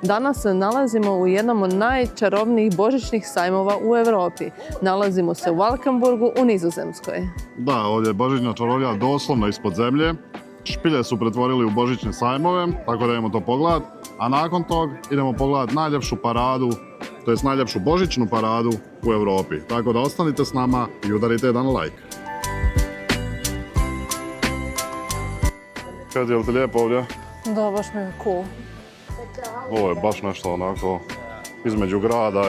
Danas se nalazimo u jednom od najčarobnijih božićnih sajmova u Europi. Nalazimo se u Valkenburgu u Nizozemskoj. Da, ovdje je božićna čarolija doslovno ispod zemlje. Špilje su pretvorili u božićne sajmove, tako da idemo to pogledat. A nakon tog idemo pogledat najljepšu paradu, to jest najljepšu božićnu paradu u Europi. Tako da ostanite s nama i udarite jedan like. Kad je li ti lijepo ovdje? Da, baš mi je cool. Ovo je baš nešto onako između grada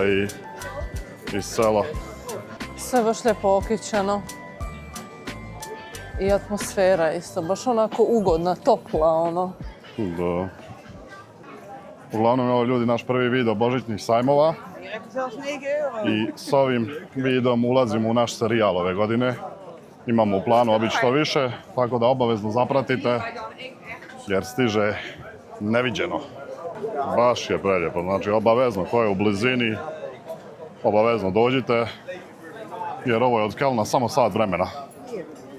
i sela. Sve baš lijepo okićeno. I atmosfera isto, baš onako ugodna, topla ono. Da. Uglavnom je ovo ljudi naš prvi video božićnih sajmova. I s ovim videom ulazimo u naš serijal ove godine. Imamo u planu obići što više, tako da obavezno zapratite jer stiže neviđeno. Baš je prelijepo, znači obavezno ko je u blizini, obavezno dođite jer ovo je od Kelna samo sat vremena.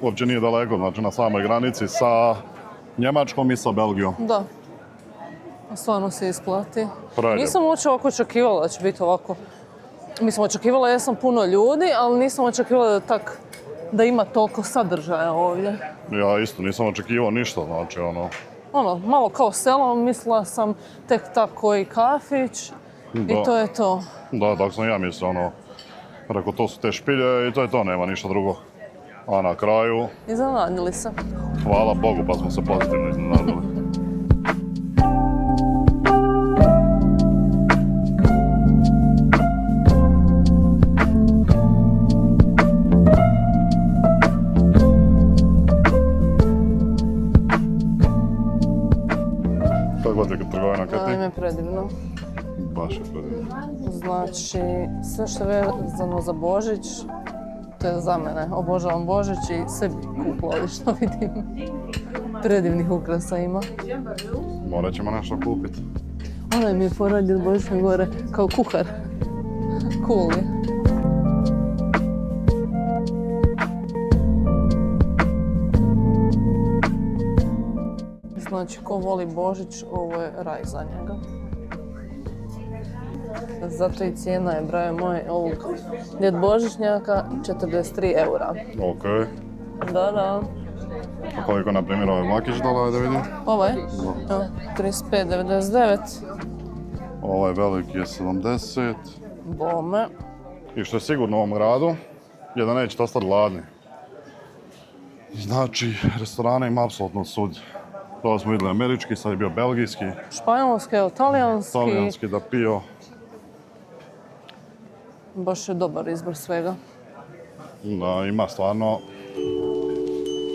Uopće nije daleko, znači na samoj granici sa Njemačkom i sa Belgijom. Da, stvarno se isplati. Prelijepo. Nisam uopće ovako očekivala da će biti ovako. Mislim, očekivala jesam puno ljudi, ali nisam očekivala da ima toliko sadržaja ovdje. Ja isto nisam očekivao ništa, znači Malo kao selo, mislila sam tek tako i kafić i to je to. Da, tako sam ja mislio, rekao to su te špilje i to je to, nema ništa drugo. A na kraju, Iznenadili se. hvala Bogu pa smo se pozitivno iznenadili. Kako je trgovina, Kati? Im je predivno. Baš je predivno. Znači, sve što je vezano za Božić, to je za mene. Obožavam Božić i sve bi kupila ovdje što vidim. Predivnih ukrasa ima. Morat ćemo nešto kupiti. Onaj mi je poradio Božićne gore kao kuhar. Cool je. Znači, ko voli Božić, ovo je raj za njega. Zato i cijena je, brave moje, ovog ljet božićnjaka 43 eura. Ok. Da. A koliko, na primjer, ovaj mlakić dala, da vidim? Ovaj? 35,99. Ovaj veliki je 70. Bome. I što je sigurno u ovom gradu, je da nećete ostati gladni. Znači, restorana ima apsolutno sud. To smo vidjeli američki, sad je bio belgijski. Španjolski, talijanski. Talijanski, da pio. Baš je dobar izbor svega. Da, ima stvarno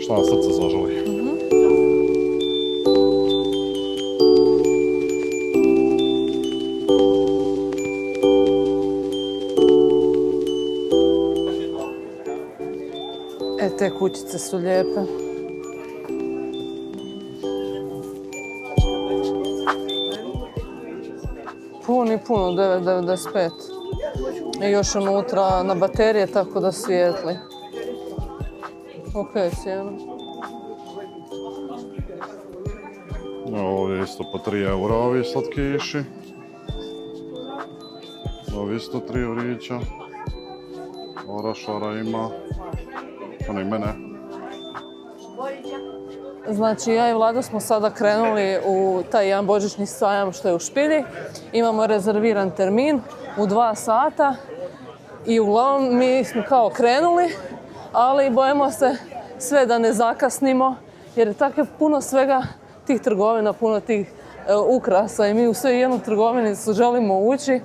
što na srce zaželi. Te kućice su lijepe. Puno, 9,95. I još unutra na baterije, tako da svijetli. Ok, cijena. Ovdje isto po 3 eura ovi slatkiši. Ovi isto 3 eurića. Orašara ima. Ono i mene. Znači, ja i Vlada smo sada krenuli u taj jedan božićni sajam što je u Špilji. Imamo rezerviran termin u 2 sata i uglavnom mi smo kao krenuli, ali bojimo se sve da ne zakasnimo jer je tako puno svega tih trgovina, puno tih ukrasa i mi u sve jednu trgovinicu želimo ući.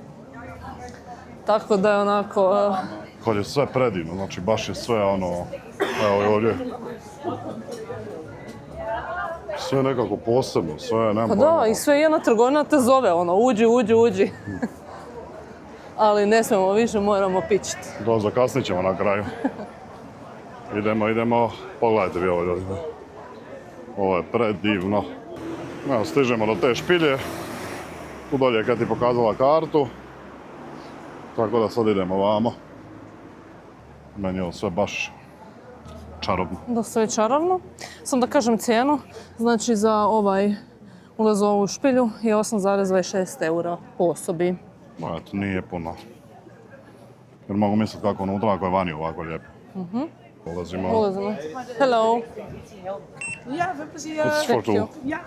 Tako da je onako... Kad je sve predivno, znači baš je sve evo ovdje. Sve nekako posebno, sve nema... Pa da, i sve jedna trgovina te zove, uđi. Ali ne smijemo više, moramo pičiti. Da, zakasnit ćemo na kraju. Idemo, pogledajte vi ovo ljudi. Ovo je predivno. Evo, stižemo do te špilje. Tu dolje je kad ti pokazala kartu. Tako da sad idemo ovamo. Meni je ovo sve baš čarobno. Da, sve je čarobno. Sam da kažem cijenu. Znači za ovaj Ulaz u ovu špilju je 8,26 eura po osobi. Eto, nije puno. Jer mogu misliti kako unutra, ako je vani ovako lijepo. Ulazimo. Ulazimo. Hello. Ja, veel plezier. It's for two. Ja.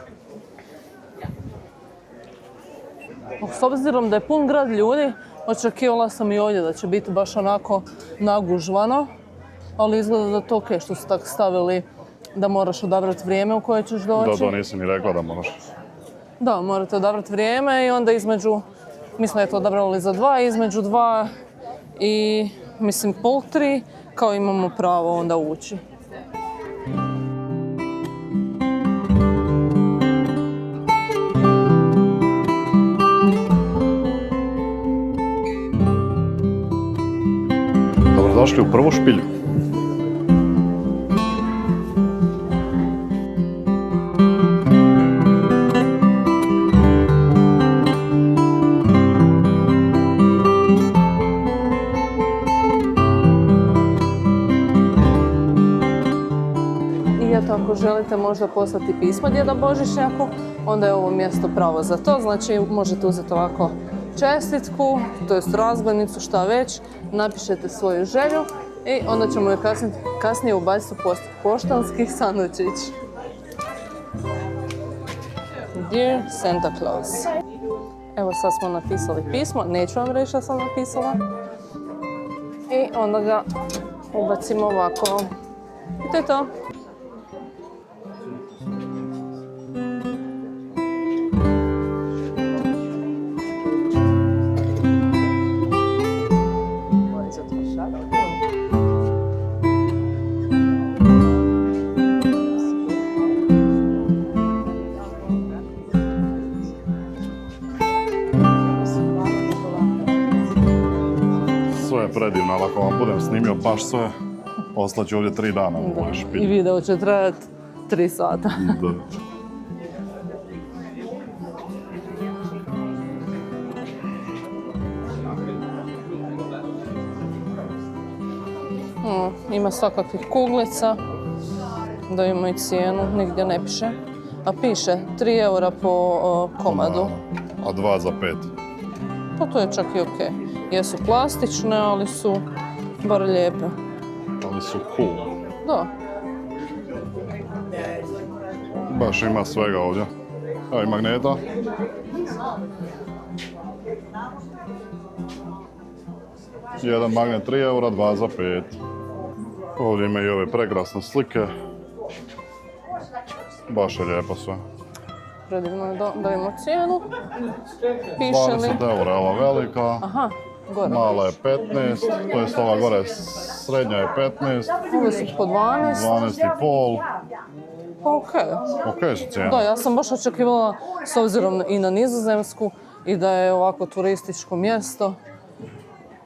S obzirom da je pun grad ljudi, očekivala sam i ovdje da će biti baš onako nagužvano, ali izgleda da je to okej što su tako stavili da moraš odabrati vrijeme u koje ćeš doći. Da, to nisi ni rekla da moraš. Da, morate odabrati vrijeme i onda između, mi smo eto odabrali za 2, između 2 i mislim pol 3, kao imamo pravo onda ući. Dobrodošli u prvu špilju. I eto, ako želite možda poslati pismo djeda Božićnjaku, onda je ovo mjesto pravo za to. Znači, možete uzeti ovako čestitku, to jest razglednicu, šta već, napišete svoju želju i onda ćemo je kasnije ubaciti u poštanski sandučić. Dear Santa Claus. Evo sad smo napisali pismo, neću vam reći što sam napisala. I onda ga ubacimo ovako. I to je to. Sve je predivno, ali ako vam budem snimio baš sve, ostaću ovdje 3 dana u ovoj I špilji. video će trajati 3 sata. Da. Ima svakakvih kuglica, da imaju cijenu, nigdje ne piše. A piše 3 eura po komadu. A 2 za 5. Pa to je čak i okej. Jesu plastične, ali su bar lijepe. Ali su cool. Da. Baš ima svega ovdje. Evo i magneta. Jedan magnet 3 eura, 2 za 5. Ovdje ima i ove prekrasne slike. Baš je lijepo sve. Predivno je da imamo cijenu. Piše li? 20 eura, ova velika. Aha, gore. Mala je 15, to jest ova gore srednja je 15, Ove su po 12. 12,5. Pa okej. Okej su cijene. Da, ja sam baš očekivala, s obzirom i na Nizozemsku, i da je ovako turističko mjesto,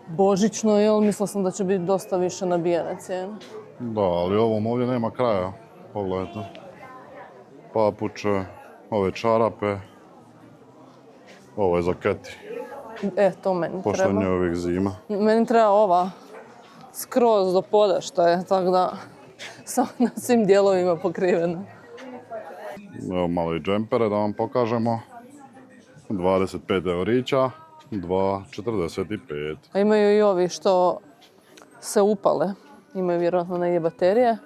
božićno, jel? Mislila sam da će biti dosta više nabijene cijene. Da, ali ovom ovdje nema kraja. Pogledajte. Papuče, ove čarape. Ovo je za Keti, To meni pošto je treba. njoj uvijek zima. Meni treba ova skroz do poda, što je, tako da sam na svim dijelovima pokrivena. Evo malo i džempere da vam pokažemo. 25 eurića, 2,45. A imaju i ovi što se upale. Imaju vjerojatno negdje baterije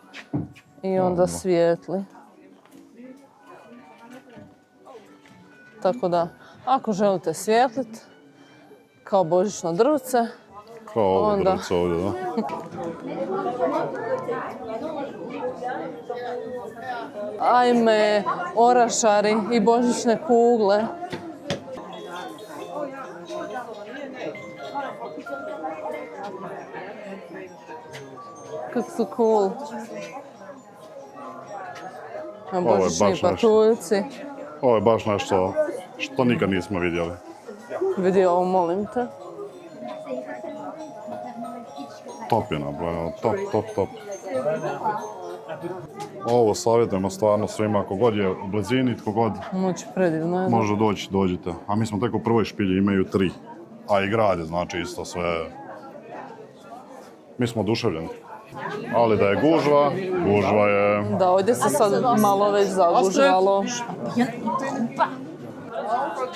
i onda svijetli. Tako da, ako želite svijetliti kao božićno drvce, Kao ovo Onda. drvce ovdje, da? ajme, orašari i božićne kugle. Kako su cool. A Ovo je božićni baš nešto. patuljci. Ovo je baš nešto što nikad nismo vidjeli. Vidi ovo, molim te. Top je napravljeno, top. Ovo savjetujemo stvarno svima, ako god je u blizini, tko god Moći predivno je. da. može doći, dođite. A mi smo tek u prvoj špilji, imaju 3. A i grad je znači isto sve. Mi smo oduševljeni. Ali da je gužva, gužva je... Da, ovdje se sad malo već zagužvalo.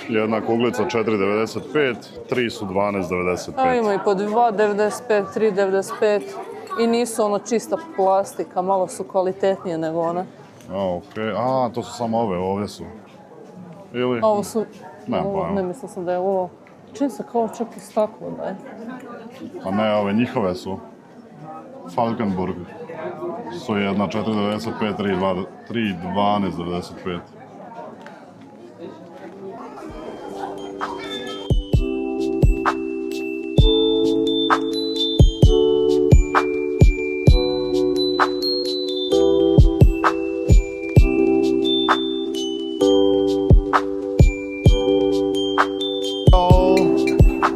Jedna kuglica 4,95, 3 su 12,95. A ima i po 2,95, 3,95 i nisu ono čista plastika, malo su kvalitetnije nego one. Okej. A, to su samo ove, ovdje su. Ili? A ovo su... Nemam pojma. Ne mislim sam da je ovo... Čini se kao čak i staklo da je. A ne, ove njihove su. Falkenburg su jedna 4,95, 3,12,95.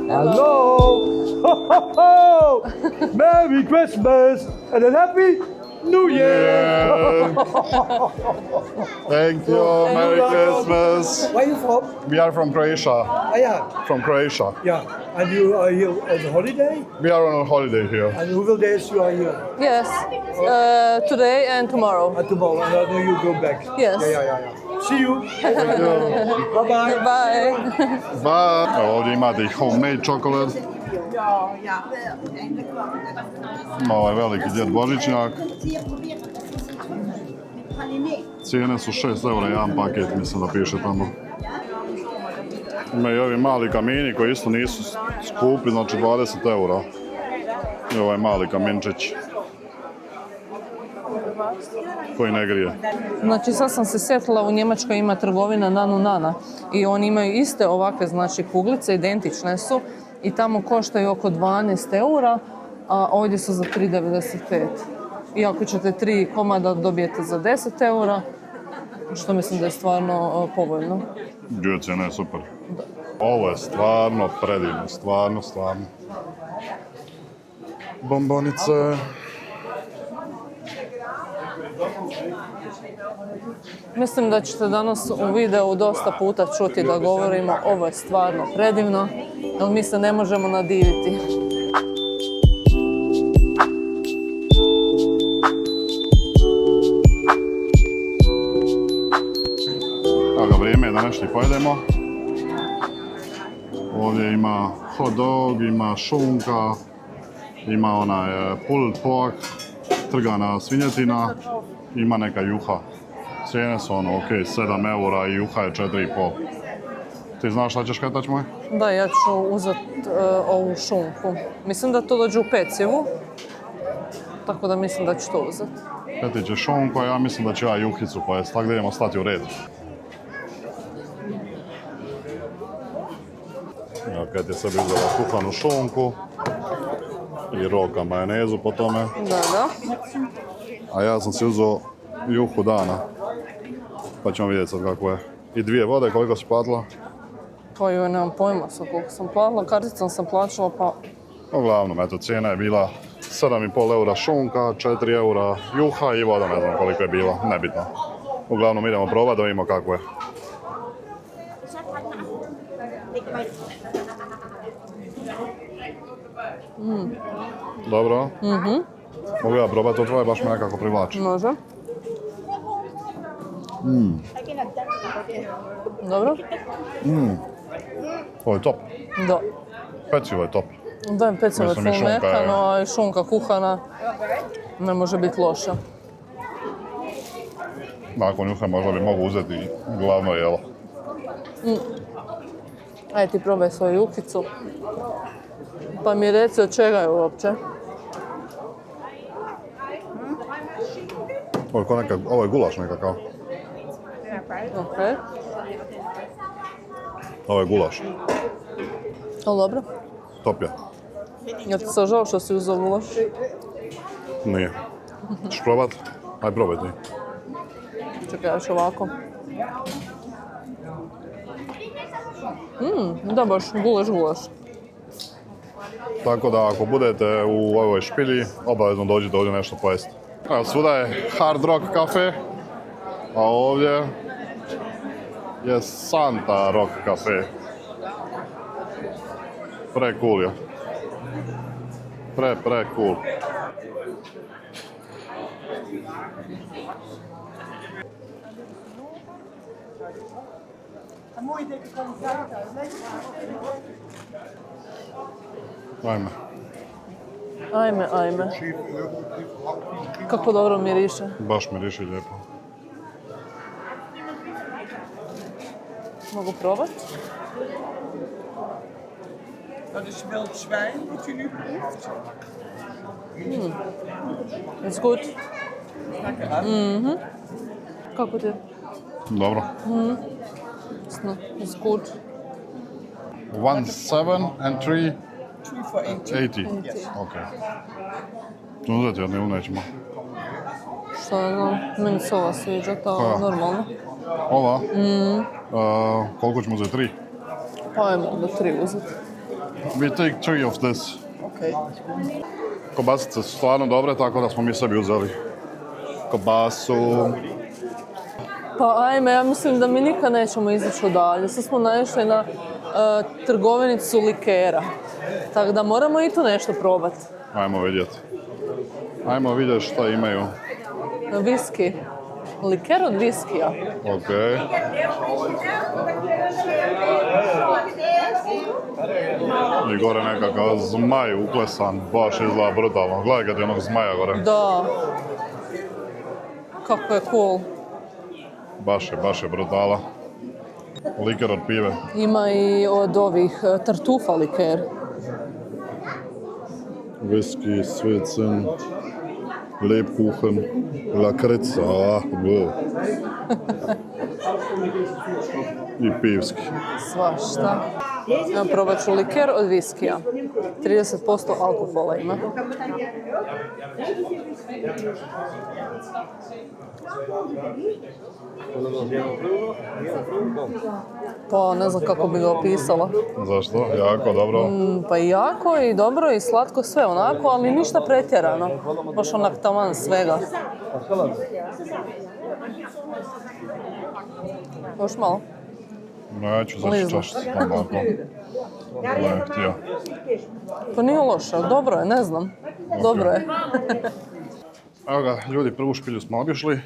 Hello! Ho, ho, ho! Merry Christmas and a Happy New Year! Yeah. Thank you, Merry Christmas. Where are you from? We are from Croatia. Ah, yeah. From Croatia. Yeah. And you are here on holiday? We are on a holiday here. And hoeveel days you are here? Yes, today and tomorrow. And tomorrow, and then you go back? Yes. Yeah. See you. Bye-bye. Bye! Bye. Evo ovdje imate i homemade chocolate. Ima ovaj veliki djed Božićnjak. Cijene su 6 eura jedan paket, mislim da piše tamo. Ima i ovi mali kamini koji isto nisu skupi, znači 20 eura. I ovaj mali kaminčić koji ne grije. Znači sad sam se sjetila, u Njemačkoj ima trgovina Nanu Nana i oni imaju iste ovakve znači kuglice, identične su i tamo koštaju oko 12 eura, a ovdje su za 3,95. I ako ćete 3 komada dobijete za 10 eura, što mislim da je stvarno povoljno. Cijena je super. Ovo je stvarno predivno, stvarno. Bombonice. Mislim da ćete danas u videu dosta puta čuti da govorimo ovo je stvarno predivno, jer mi se ne možemo nadiviti. Evo vrijeme je da nešto i pojedemo. Ovdje ima hot dog, ima šunka, ima onaj pulled pork, trgana svinjetina, ima neka juha. Cijene su ono, ok, 7 eura i juha je 4,5. Ti znaš šta ćeš katač moj? Da, ja ću uzeti ovu šunku. Mislim da to dođe u pecivu, tako da mislim da ću to uzeti. Peti će šunku, a ja mislim da ću ja juhicu pojesti, tako da idemo stati u red. Evo, kad je sebi uzela kuhanu šunku i roka majonezu po tome. Da. A ja sam si uzeo juhu dana. Pa ćemo vidjeti sad kako je. I 2 vode, koliko si platila? Pa joj, nemam pojma sa koliko sam platila, karticom sam plaćala pa... Uglavnom, eto, cijena je bila 7,5 eura šunka, 4 eura juha i voda, ne znam koliko je bila, nebitno. Uglavnom, idemo probati da vidimo kako je. Dobro? Mogu ja probati to tvoje, baš me nekako privlači. Može. Dobro? Ovo je top. Da. Pecivo je top. Da je pecivo Mislim, i full šunka je- mekano, a i šunka kuhana ne može biti loša. Nakon juhe možda bi mogu uzeti glavno jelo. Ajde ti probaj svoju juhicu. Pa mi reci od čega je uopće. Ovo je gulaš nekakav. Ok. Ovo je gulaš. Ali dobro. Top je. Ja ti se žao što si uzeo gulaš. Nije. Ćeš probat? Aj probaj ti. Čekaj, još ovako. Da, baš gulaš. Tako da ako budete u ovoj špilji, obavezno dođite ovdje nešto pojesti. Evo, svuda je Hard Rock Cafe, a ovdje je Santa Rock Cafe. Pre cool je. Pre cool. Een mooie dikke kwaliteit uit. Ajme. Ajme, ajme. Kako dobro miriše. Baš miriši lijepo. Mogu probat? Dat is wild zwijn, wat u nu proeft. It's good. Lekker hè? Kako ti je? Dobro. It's good. 1,7 and 3, 2 for 80. 80. Ok. Uzeti jednu ili nećemo? Šta ne znam, meni se ova sviđa, ta Koja? normalno. Ova? Koliko ćemo uzeti? 3? Pa ajmo da 3 uzeti. We take 3 of this. Oké. Kobasice su stvarno dobre, tako da smo mi sebi uzeli kobasu. Pa ajme, ja mislim da mi nikad nećemo izići odalje. Sad smo naišli na trgovinicu likera. Tako da moramo i tu nešto probati. Ajmo vidjeti. Ajmo vidjeti šta imaju. Viski. Liker od viskija. Ok. I gore nekakav zmaj uklesan, baš izgleda brutalno. Gledaj kad je onog zmaja gore. Da. Kako je cool. Baš je brutala. Liker od pive. Ima i od ovih tartufa liker. Whisky, Svitzen, Lebkuchen, lakrica, i pivski. Svašta. Evo probat ću liker od viskija. 30% alkohola ima. Pa ne znam kako bi ga opisala. Zašto? Jako dobro. Pa i jako i dobro i slatko sve onako, ali ništa pretjerano. Baš onak taman svega. Još malo. Neću zaći čašiti onako. Ne, htio. To nije loše, dobro je, ne znam. Dobro je. Evo ga, ljudi, prvu špilju smo obišli.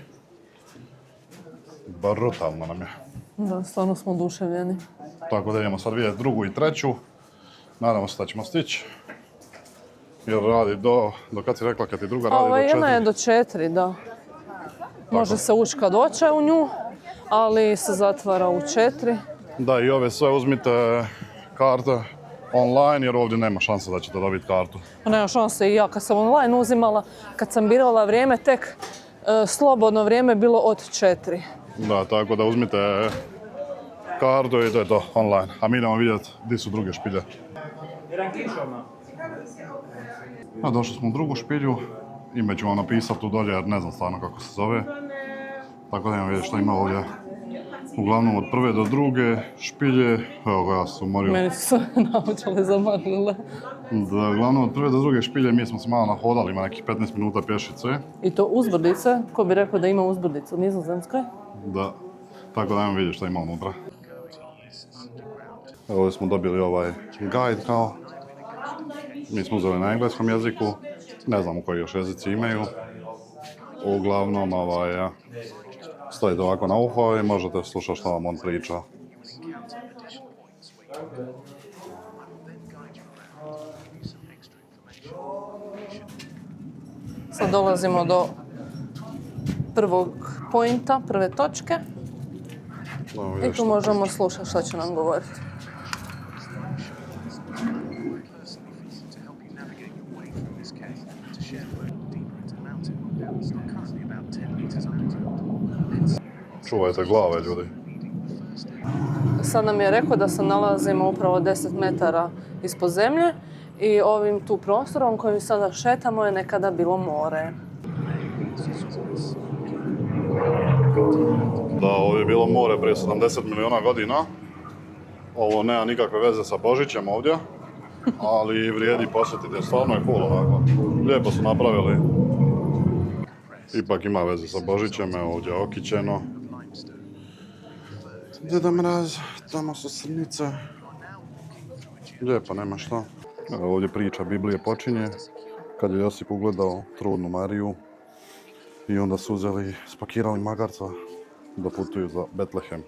Brutalno nam je. Da, stvarno smo oduševljeni. Tako da idemo sad vidjeti drugu i treću. Nadamo se da ćemo stići. Jer radi do kad si rekla, kad ti druga radi Ova do 4. jedna je do 4, da. Može se ući kad hoće u nju, ali se zatvara u 4. Da, i ove sve uzmite karte online jer ovdje nema šanse da ćete dobiti kartu. Nema šanse i ja kad sam online uzimala, kad sam birala vrijeme, tek slobodno vrijeme bilo od 4. Da, tako da uzmite kartu i to je to online. A mi idemo vidjeti gdje su druge špilje. A došli smo u drugu špilju. Ime ću vam napisati tu dolje jer ne znam stvarno kako se zove. Tako da idemo vidjeti što ima ovdje. Uglavnom od prve do druge špilje, evo ga ja sam umorio. Meni su sve naočale zamaglile. Da, uglavnom od prve do druge špilje mi smo se malo nahodali, ima nekih 15 minuta pješice. I to uzbrdice, ko bi rekao da ima uzbrdicu u Nizozemskoj? Da, tako da idemo vidjeti što ima unutra. Evo ovdje smo dobili ovaj guide kao. Mi smo uzeli na engleskom jeziku, ne znam u koji još jezici imaju. Uglavnom stojite ovako na uho i možete slušati što vam on priča. Sad dolazimo do prvog pointa, prve točke. I tu možemo slušati što će nam govoriti. Čuvajte glave, ljudi. Sad nam je rekao da se nalazimo upravo 10 metara ispod zemlje i ovim tu prostorom kojim sada šetamo je nekada bilo more. Da, ovdje je bilo more prije 70 milijuna godina. Ovo nema nikakve veze sa Božićem ovdje, ali vrijedi posjetiti, stvarno je cool onako. Lijepo su napravili. Ipak ima veze sa Božićem, evo ovdje je okićeno. Deda Mraz, tamo su srnice. Lijepo, nema šta. Evo ovdje priča Biblije počinje. Kad je Josip ugledao trudnu Mariju I onda su uzeli, spakirali magarca da putuju za Betlehem.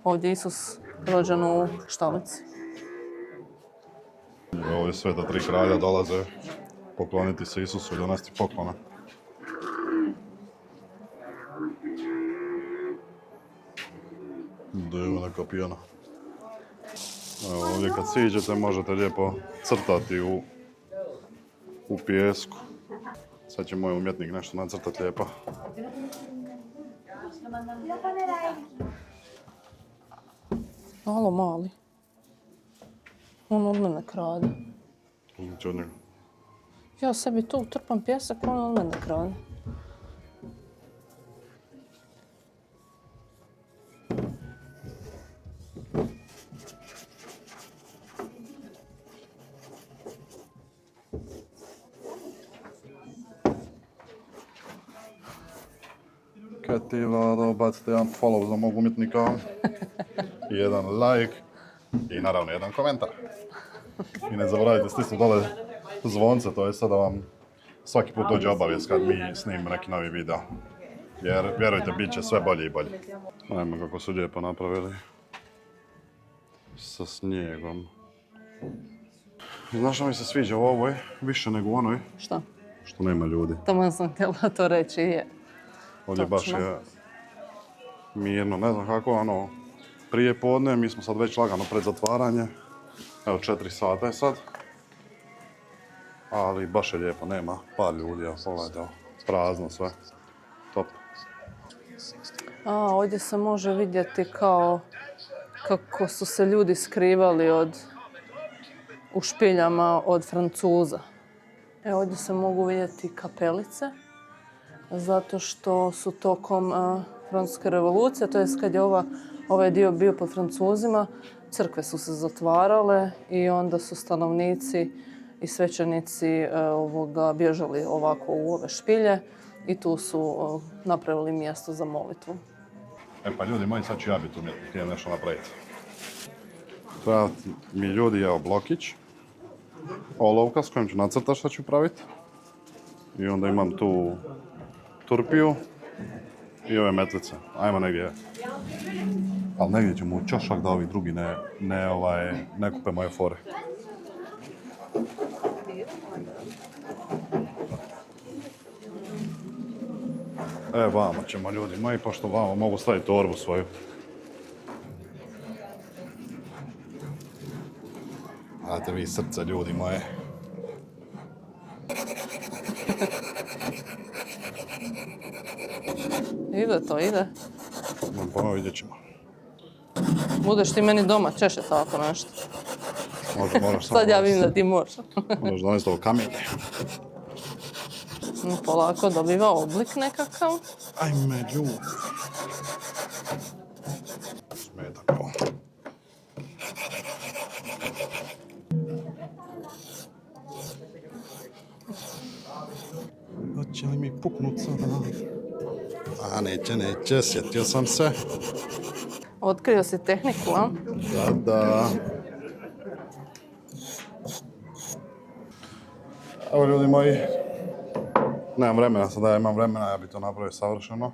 Ovdje je Isus rođen u štalici. Ovdje sveta tri kralja dolaze pokloniti se Isusu i donesti poklona. Da je neka pijana. Evo, ovdje kad siđete možete lijepo crtati u pijesku. Sad će moj umjetnik nešto nacrtati lijepo. Alo, mali. On od mene krade. Uzmi od njega. Ja sebi tu trpam pjesak, on od mene krade. Kad ti Vlado, bacite jedan follow za mog umjetnika, jedan like i naravno jedan komentar. I ne zaboravite stisnuti dole zvonce, to je sada vam svaki put dođe obavijest kad mi snimimo neki novi video. Jer vjerujte, bit će sve bolje i bolje. Ajmo kako su lijepo napravili. Sa snijegom. Znaš što mi se sviđa u ovoj, više nego u onoj, Šta? što nema ljudi. Taman sam htjela to reći, je. Ovdje baš je mirno, ne znam kako, ono, prije podne, mi smo sad već lagano pred zatvaranje. Evo 4 sata je sad. Ali baš je lijepo, nema par ljudi, evo pogledajte, evo, prazno sve. Top. Ovdje se može vidjeti kao kako su se ljudi skrivali u špiljama od Francuza. Evo ovdje se mogu vidjeti kapelice, zato što su tokom Francuske revolucije, to jest kad je ovaj dio bio pod Francuzima, crkve su se zatvarale i onda su stanovnici i svećenici bježali ovako u ove špilje i tu su napravili mjesto za molitvu. E pa ljudi moji, sad ću ja biti umjetnik, htio nešto napraviti. Treba mi ljudi, evo blokić, olovka s kojom ću nacrtati što ću praviti. I onda imam tu turpiju i ove metlice. Ajmo negdje. Ali negdje ćemo u čošak da ovi drugi ne kupe moje fore. Vamo ćemo ljudi moji, pošto vamo mogu staviti torbu svoju. Dajte vi srce ljudi moje. Ide to, ide. Pa vidjet ćemo. Budeš ti meni doma češe tako nešto. Moraš samo... Sad ja vidim da ti možeš. Moraš donesti ovo kamenje. Polako dobiva oblik nekakav. Ajme, ljudi. Smeta to. Hoće li mi puknut sada? A neće, sjetio sam se. Otkrio si tehniku, a? Da. Evo ljudi moji, nemam vremena, sada ja imam vremena, ja bi to napravio savršeno.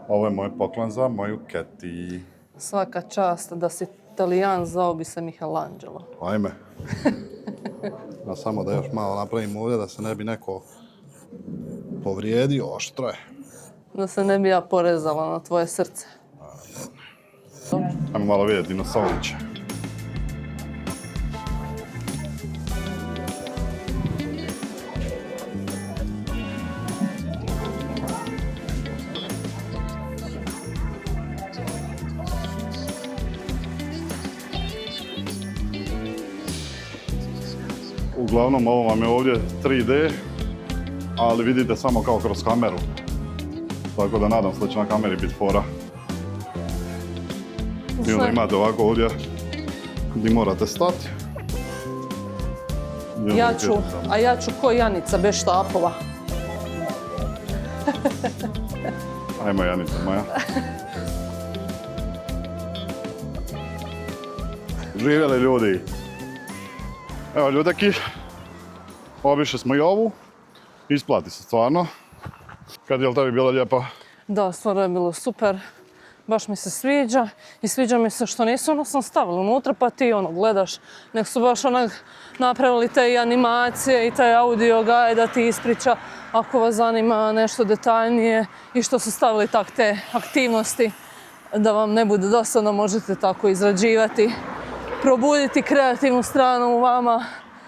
Ovo je moj poklon za moju Keti. Svaka čast da si Italijan, zvao bi se Michelangelo. Ajme. Da samo da još malo napravim ovdje, da se ne bi neko povrijedio, oštro je. Da se ne bi ja porezala na tvoje srce. Ajmo malo vidjeti dinosauriće. Uglavnom, ovo vam je ovdje 3D, ali vidite samo kao kroz kameru. Tako da nadam se da će na kameri biti fora. I onda imate ovako ovdje gdje morate stati. Ja ću ko Janica, bez štapova. Ajmo Janica moja. Živjeli ljudi. Evo ljudeki, obišli smo i ovu. Isplati se stvarno. Kad je li tebi bila lijepa? Da, stvarno je bilo super. Baš mi se sviđa i sviđa mi se što nisu ono sam stavili unutra pa ti ono gledaš. Nek su baš onak napravili te i animacije i taj audio guide da ti ispriča ako vas zanima nešto detaljnije i što su stavili tak te aktivnosti da vam ne bude dosadno, možete tako izrađivati, probuditi kreativnu stranu u vama.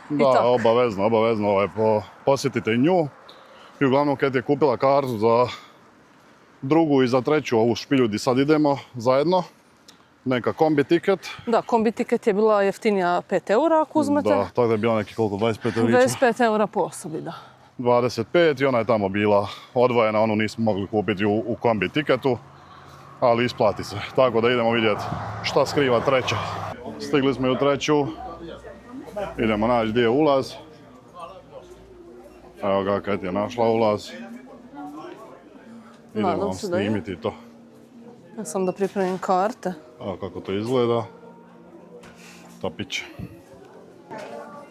Da, obavezno, posjetite i nju. I uglavnom kad je kupila kartu za drugu i za treću ovu špilju gdje sad idemo zajedno, neka kombi tiket. Da, kombi tiket je bila jeftinija 5 eura ako uzmete. Da, tako da je bila neki koliko, 25 eurića? 25 eura po osobi, da. 25 i ona je tamo bila odvojena, onu nismo mogli kupiti u kombi tiketu, ali isplati se. Tako da idemo vidjeti šta skriva treća. Stigli smo i u treću, idemo naći gdje je ulaz. Evo ga, kad je našla ulaz. Idemo vam snimiti to. Ja sam da pripremim karte. Evo kako to izgleda. Topić.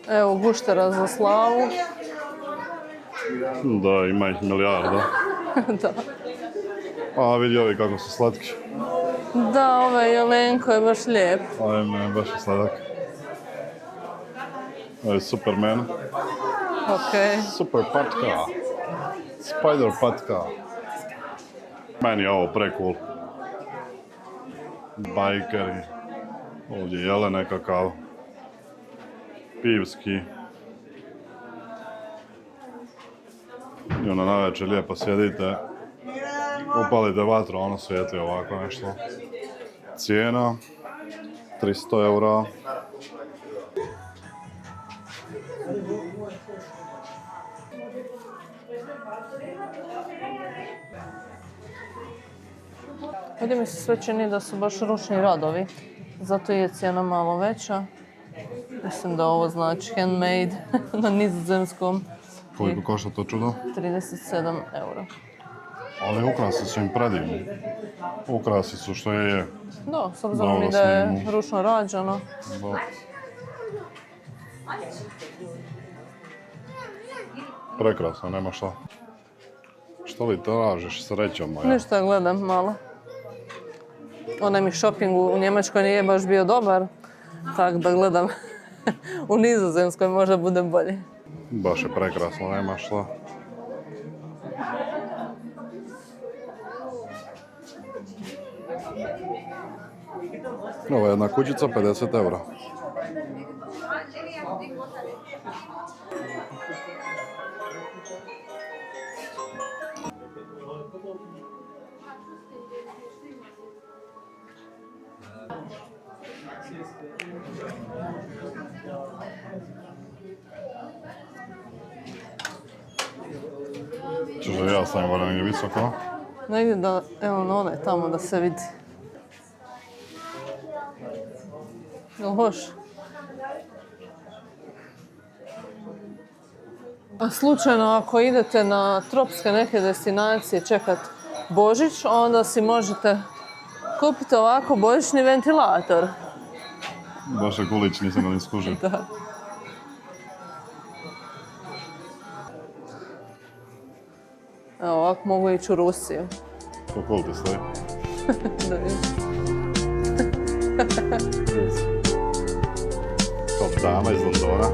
Evo guštera za slavu. Da, ima ih milijarda. Da. A vidi ovi kako su slatki. Da, ovaj Jelenko je baš lijep. Ajme, baš je sladak. Ovo je Superman. Okej. Super patka. Spider patka. Meni je ovo pre-cool. Bajkeri. Ovdje jele nekakav. Pivski. I onda navečer lijepo sjedite. Upalite vatru, ono svijetli ovako nešto. Cijena 300 eura. Ovdje mi se sve čini da su baš ručni radovi, zato je cijena malo veća. Mislim da ovo znači handmade na nizozemskom. Koliko košta to čudo? 37 eura. Ali ukrasi su im predivni. Ukrasi su što je. Da, s obzirom i da je ručno rađeno. Da. Prekrasno, nema šta. Što li tražiš, srećo moja? Ništa, gledam malo. Onaj mi shopping u Njemačkoj nije baš bio dobar, tako da gledam u Nizozemskoj možda bude bolje. Baš je prekrasno, nema šta. Ovo je jedna kućica, 50 eura. Čuže, ja sam gore negdje visoko. Negdje da, evo na onaj tamo da se vidi. Jel hoš? A slučajno ako idete na tropske neke destinacije čekat Božić, onda si možete kupiti ovako božićni ventilator. Baš je kulić, nisam ga ni skužio. Da. Evo ovako mogu ići u Rusiju. To cool ti stoji. Da vidim. Top dama iz Londona.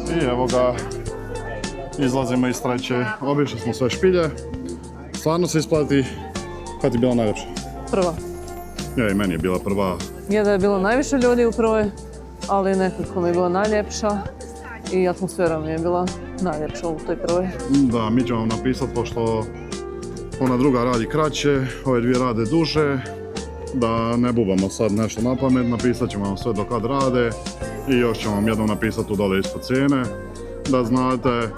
I evo ga, izlazimo iz treće, obišli smo sve špilje. Stvarno se isplati. Kad je bila najljepša? Prva. Ja, i meni je bila prva. Je da je bilo najviše ljudi u prvoj, ali nekako mi je bila najljepša i atmosfera mi je bila najljepša u toj prvoj. Da, mi ćemo vam napisati, pošto ona druga radi kraće, ove dvije rade duže, da ne bubamo sad nešto na pamet, napisat ćemo vam sve do kad rade i još ćemo vam jednom napisati tu dole ispod cijene, da znate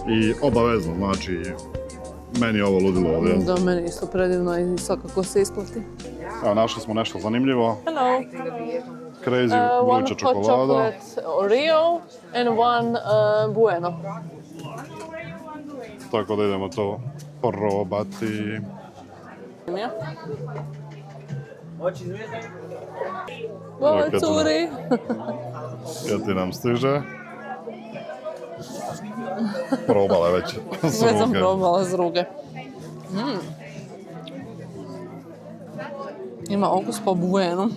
i obavezno, znači meni je ovo ludilo ovdje. Da, meni je isto predivno i svakako se isplati. Evo, našli smo nešto zanimljivo. Hello! Crazy one vruća hot čokolada. chocolate Oreo and one Bueno. Tako da idemo to probati. Ovo Kad su curi. Kad ti nam stiže. Probala već. s Već sam ruke. probala s ruke. Ima okus po Buenu.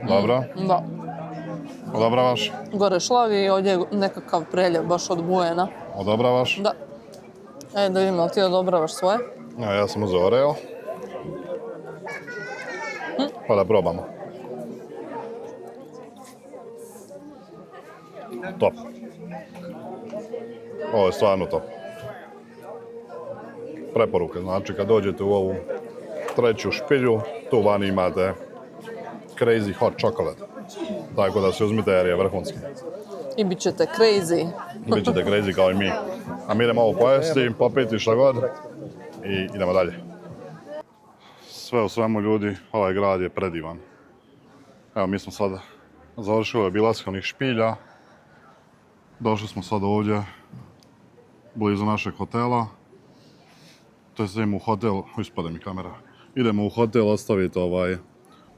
Dobra, Da. odobravaš? Gore šlag i ovdje je nekakav preljev baš od Buena. Odobravaš? Da. Da vidimo, ti odobravaš svoje? Ja, ja sam uzeo Oreo. Pa da probamo. Top. Ovo je stvarno top. Preporuke, znači kad dođete u ovu treću špilju, tu vani imate Crazy Hot Chocolate. Tako da se uzmite jer je vrhunski. I bit ćete crazy. Bićete crazy kao i mi. A mi idemo ovo pojesti, popiti šta god i idemo dalje. Sve u svemu ljudi, ovaj grad je predivan. Evo mi smo sad završili obilaske onih špilja. Došli smo sad ovdje blizu našeg hotela. To je idemo u hotel, ispade mi kamera. Idemo u hotel ostaviti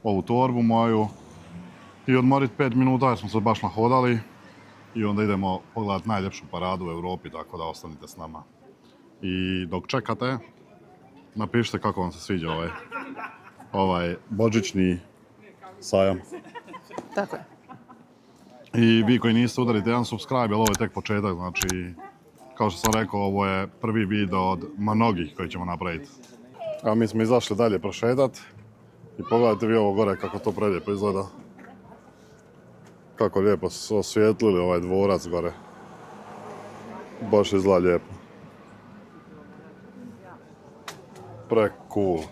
ovu torbu moju i odmoriti 5 minuta jer smo se baš nahodali. I onda idemo pogledati najljepšu paradu u Europi, tako da ostanite s nama. I dok čekate, napišite kako vam se sviđa ovaj božićni sajam. Tako je. I vi koji niste udarite jedan subscribe, jer ovo je tek početak, znači, kao što sam rekao, ovo je prvi video od mnogih koji ćemo napraviti. Evo mi smo izašli dalje prošetat i pogledajte vi ovo gore kako to prelijepo izgleda. Kako lijepo su osvijetlili ovaj dvorac gore. Baš izgleda lijepo. Pre-cool.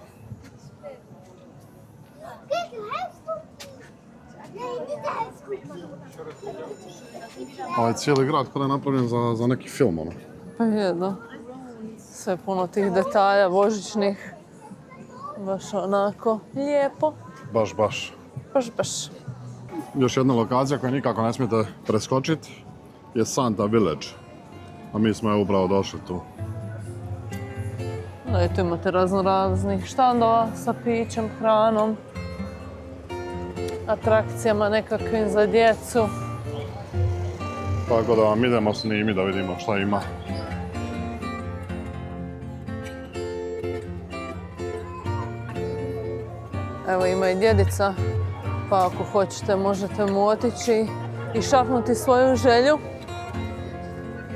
Ovaj cijeli grad kada je napravljen za neki film, ono. Pa je, da. Sve puno tih detalja božićnih. Baš onako lijepo. Baš, baš. Baš. Još jedna lokacija koju nikako ne smijete preskočiti je Santa Village. A mi smo upravo došli tu. Da, i tu imate raznih štandova sa pićem, hranom, atrakcijama nekakvim za djecu. Tako da vam idemo snimiti da vidimo šta ima. Evo ima i djedica, pa ako hoćete možete mu otići i šapnuti svoju želju.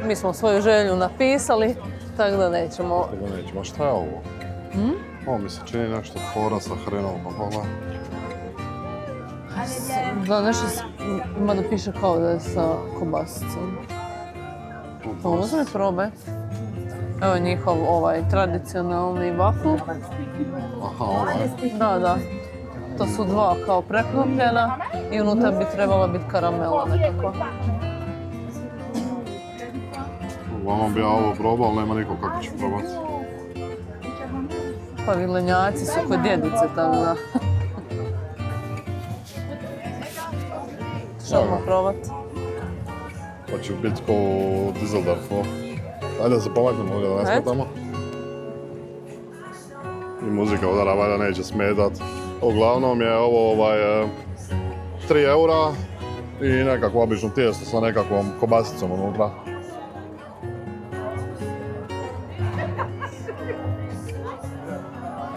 Mi smo svoju želju napisali, tako da nećemo. Tako da nećemo. Šta je ovo? Ovo mi se čini nešto fora sa hrenom, pa pogledaj. Da, nešto ima da piše kao da je sa kobasicom. Pa uzmi probaj. Evo njihov tradicionalni vafl. Aha, ovaj. Da. To su dva kao preklopljena i unutar bi trebala biti karamela nekako. Uglavnom bi ja ovo probao, ali nema niko kako ću probati. Pa vilenjaci su kod djedice, tako da. Što ćemo probati? Pa će biti ko u Düsseldorfu. Ajde da se pomaknemo ovdje da ne smetamo. I muzika udara, valjda neće smetat. Uglavnom je ovo 3 eura i nekakvo obično tijesto sa nekakvom kobasicom unutra.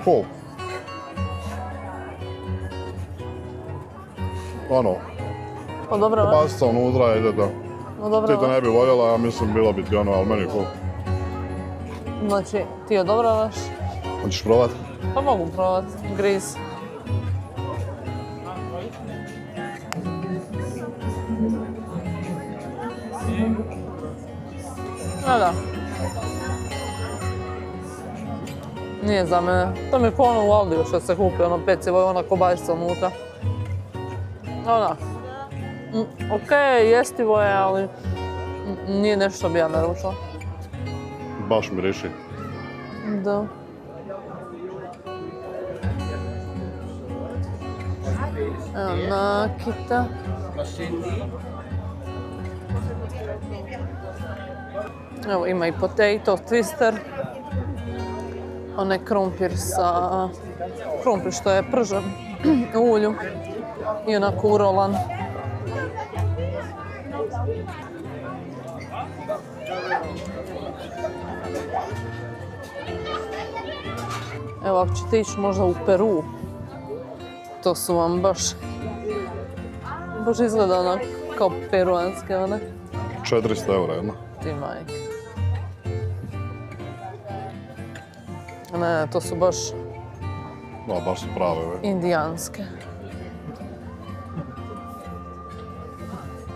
Cool. Ono, Odobrava? kobasica unutra ide da. Ti to Odobrava? ne bi voljela, ja mislim bilo bi ti ono, ali meni cool. Znači, ti odobravaš? Hoćeš probat? Pa mogu probati. Griz. Da. Nije za mene. To mi je kao ono u Aldiju što se kupi, ono pecivo i ona kobasica unutra. Ona. Okej, jestivo je, ali nije nešto bi ja naručila. Baš miriši. Da. Evo, nakita. Evo, ima i potato twister. Onaj krumpir krumpir što je pržen u ulju. I onako urolan. Evo, ako ćete ići možda u Peru, to su vam baš izgleda onako kao peruanske, one. 400 eura jedna. Ti majke. Ne, to su baš Da, baš su prave. indijanske.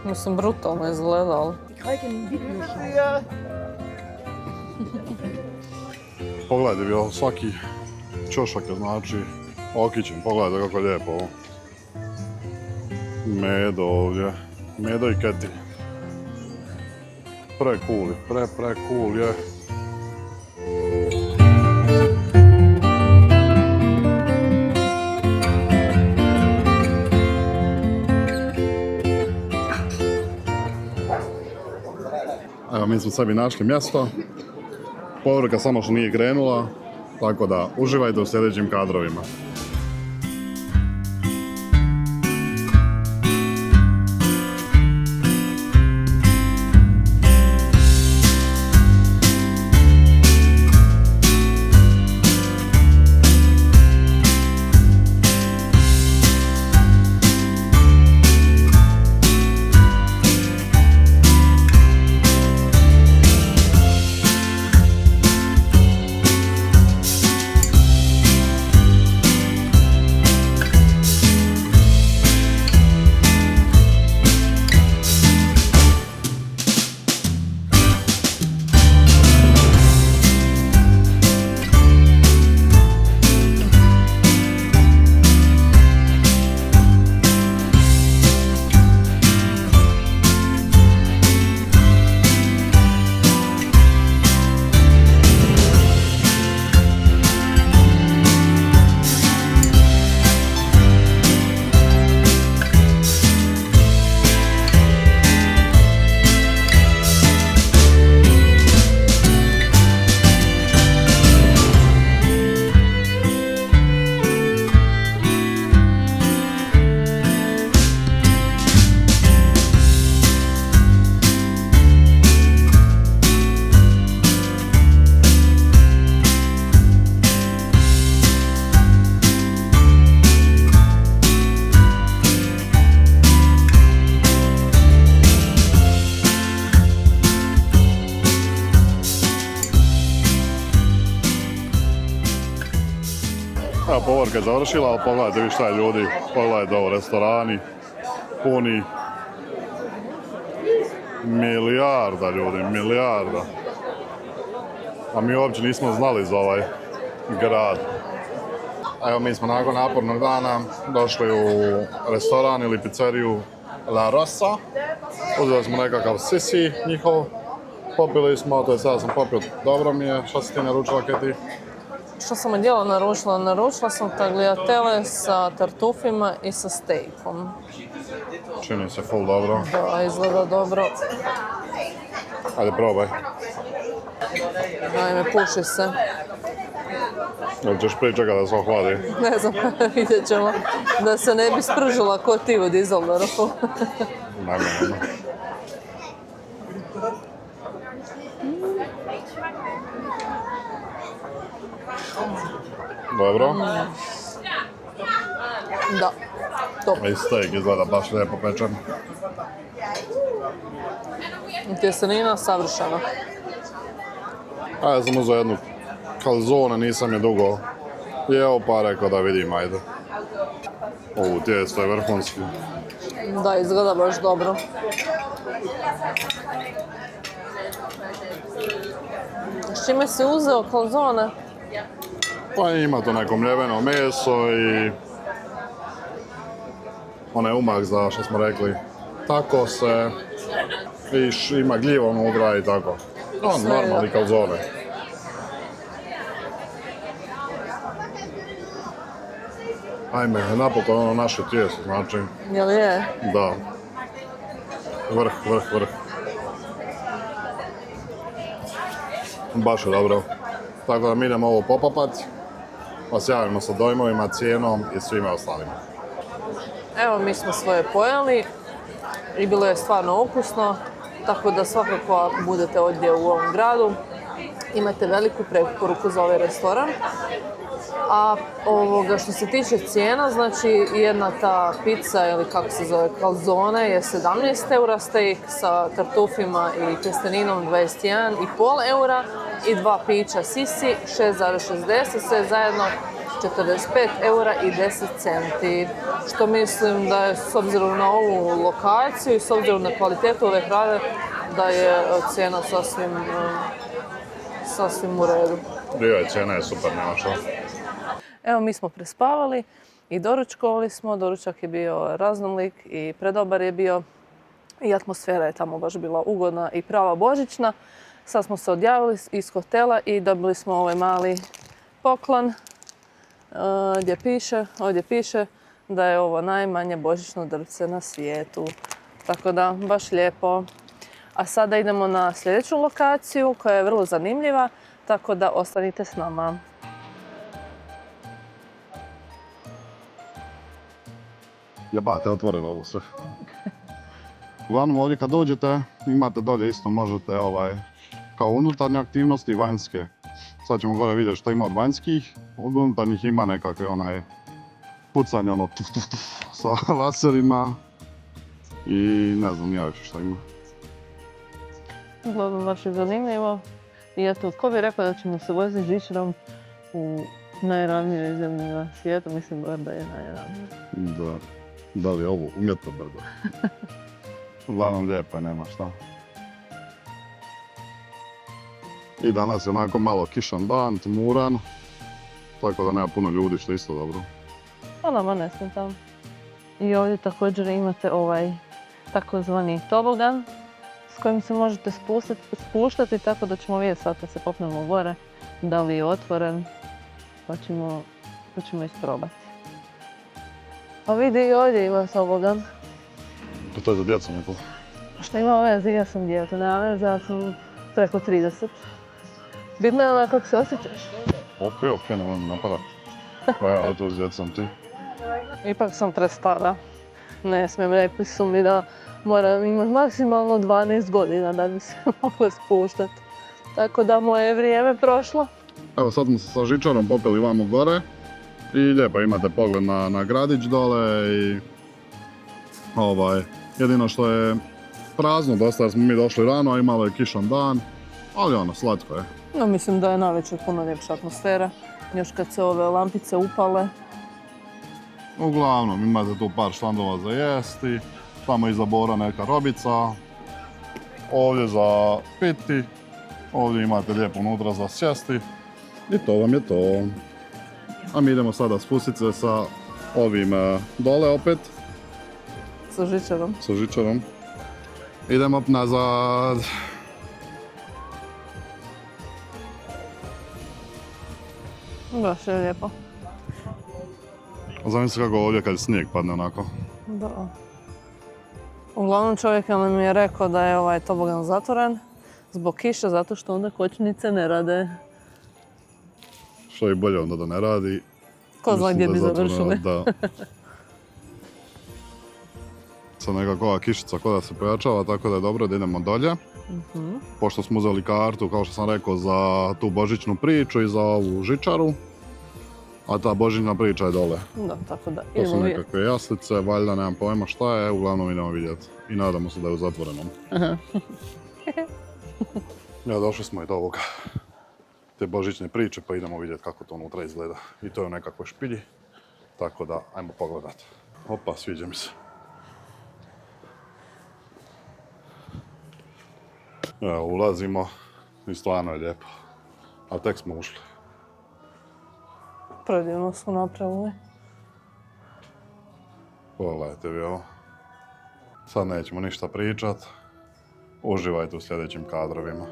Mislim, brutalno izgleda, ali... Pogledaj, bio svaki čošak je znači okićen. Pogledaj kako je lijepo ovo. Medo ovdje. Medo i keti. Pre cool je. Evo, mi smo sebi našli mjesto. Povorka samo što nije krenula, tako da uživajte u sljedećim kadrovima. Evo, povorka je završila, ali pogledajte vi šta je ljudi, pogledajte ovo, restorani, puni, milijarda ljudi, milijarda. A mi uopće nismo znali za ovaj grad. Evo, mi smo nakon napornog dana došli u restoran ili pizzeriju La Rosa. Uzeli smo nekakav sisi njihov, popili smo, to je sada sam popio, dobro mi je. Šta si ti naručila, Keti? Što sam odjela naručila? Naručila sam tagliatelle sa tartufima i sa stejkom. Čini se full dobro. Da, izgleda dobro. Ajde, probaj. Ajme, puši se. Jel ćeš pričekati da se ohladi? Ne znam, vidjet ćemo. Da se ne bi spržila ko ti u Düsseldorfu. Najmanje. Dobro. Da, top. I steak izgleda baš lijepo pečen. Tjestenina savršena. A ja sam uzeo jednu calzone, nisam je dugo jeo, pa rekao da vidim, ajde. Ovo tijesto je vrhunski. Da, izgleda baš dobro. S čime si uzeo calzone? Pa ima to neko mljeveno meso i onaj umak za, što smo rekli, takose, ima gljiva unutra i tako. Normalni calzone. Ajme, napokon ono naše tijesto, znači, Jel je? da. Vrh. Baš je dobro. Tako da mi idemo ovo popapati, osjavimo sa dojmovima, cijenom i svime ostalima. Evo, mi smo svoje pojeli i bilo je stvarno ukusno, tako da svakako ako budete ovdje u ovom gradu, imate veliku preporuku za ovaj restoran. A što se tiče cijena, znači jedna ta pizza ili kako se zove calzone je 17 eura, steak sa tartufima i testeninom 21,5 eura i 2 pića sisi 6,60, sve zajedno 45 eura i 10 centi. Što mislim da je s obzirom na ovu lokaciju i s obzirom na kvalitetu ove hrane da je cijena sasvim u redu. Cijena je super, nema što. Evo, mi smo prespavali i doručkovali smo. Doručak je bio raznolik i predobar je bio. I atmosfera je tamo baš bila ugodna i prava božićna. Sad smo se odjavili iz hotela i dobili smo ovaj mali poklon ovdje piše da je ovo najmanje božićno drvce na svijetu. Tako da, baš lijepo. A sada idemo na sljedeću lokaciju koja je vrlo zanimljiva, tako da ostanite s nama. Jebate, otvoreno ovo sve. Uglavnom ovdje kad dođete, imate dolje isto možete kao unutarnje aktivnosti i vanjske. Sad ćemo gore vidjeti što ima od vanjskih, od unutarnjih ima nekakve pucanje sa laserima i ne znam ja više što ima. Uglavnom baš je zanimljivo. I eto, ko bi rekao da ćemo se voziti žičarom u najravnijoj zemlji na svijetu, mislim da je najravnije. Da li je ovo umjetno brdo? Uglavnom lijepo je, nema šta. I danas je onako malo kišan dan, tmuran, tako da nema puno ljudi, što je isto dobro. Pa nama ne smetam. I ovdje također imate ovaj takozvani tobogan s kojim se možete spuštati, tako da ćemo vidjeti sad kad se popnemo gore da li je otvoren, pa ćemo isprobati. A vidi, i ovdje ima tobogan. To je za djecu neko. Šta ima veze, ja sam dijete, nema veze, ja sam preko 30. Bitno je ono kako se osjećaš. Ok, ne volim napadat. Pa ja, to s djecom ti. Ipak sam prestara. Ne smijem, rekli su mi da moram imati maksimalno 12 godina da bi se mogla spuštati. Tako da moje vrijeme prošlo. Evo sad smo se sa žičarom popeli vamo gore. I lijepo imate pogled na gradić dole i jedino što je prazno dosta jer smo mi došli rano, a imalo je kišan dan, ali slatko je. No, mislim da je navečer puno ljepša atmosfera, još kad se ove lampice upale. Uglavnom, imate tu par štandova za jesti, tamo iza bora neka robica, ovdje za piti, ovdje imate lijepo unutra za sjesti i to vam je to. A mi idemo sada spustiti se sa ovim dole opet. Sa žičarom. Sa žičarom. Idemo nazad. Baš je lijepo. Zamisli kako ovdje kad snijeg padne onako. Da. Uglavnom čovjek nam je rekao da je ovaj tobogan zatvoren zbog kiše, zato što onda kočnice ne rade. Što je bolje onda da ne radi. Ko zna gdje bi završili. Da. Sad nekako ova kišica ko da se pojačava, tako da je dobro da idemo dolje. Pošto smo uzeli kartu, kao što sam rekao, za tu božićnu priču i za ovu žičaru. A ta božićna priča je dole. Da, tako da To su nekakve jaslice, valjda nemam pojma šta je, uglavnom idemo vidjeti. I nadamo se da je u zatvorenom. Ja, došli smo i do ovoga. Te božićne priče, pa idemo vidjeti kako to unutra izgleda. I to je u nekakvoj špilji, tako da ajmo pogledat. Opa, sviđa mi se. Evo, ulazimo i stvarno je lijepo. A tek smo ušli. Predivno su napravili. Pogledajte vi ovo. Sad nećemo ništa pričat. Uživajte u sljedećim kadrovima.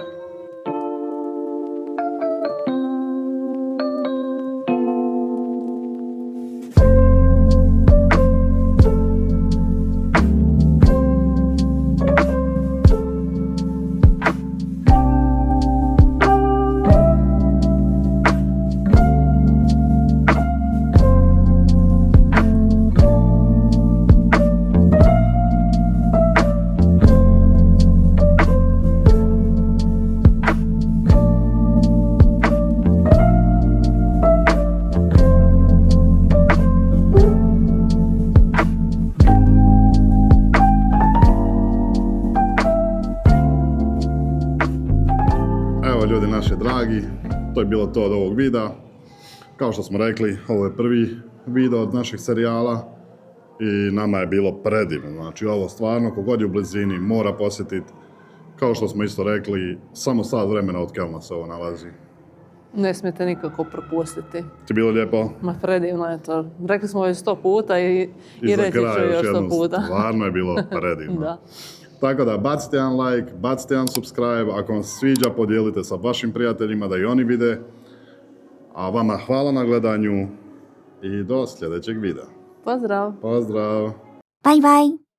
naši dragi, to je bilo to od ovog videa. Kao što smo rekli, ovo je prvi video od naših serijala i nama je bilo predivno. Znači ovo stvarno, kogod je u blizini, mora posjetiti. Kao što smo isto rekli, samo sat vremena od Kelna se ovo nalazi. Ne smijete nikako propustiti. Ti bilo lijepo? Ma predivno je to. Rekli smo već 100 puta i za reći ću kraj još 100 jednom, puta. Stvarno je bilo predivno. Da. Tako da bacite jedan like, bacite jedan subscribe, ako vam se sviđa podijelite sa vašim prijateljima da i oni vide. A vama hvala na gledanju i do sljedećeg videa. Pozdrav! Pozdrav! バイバイ。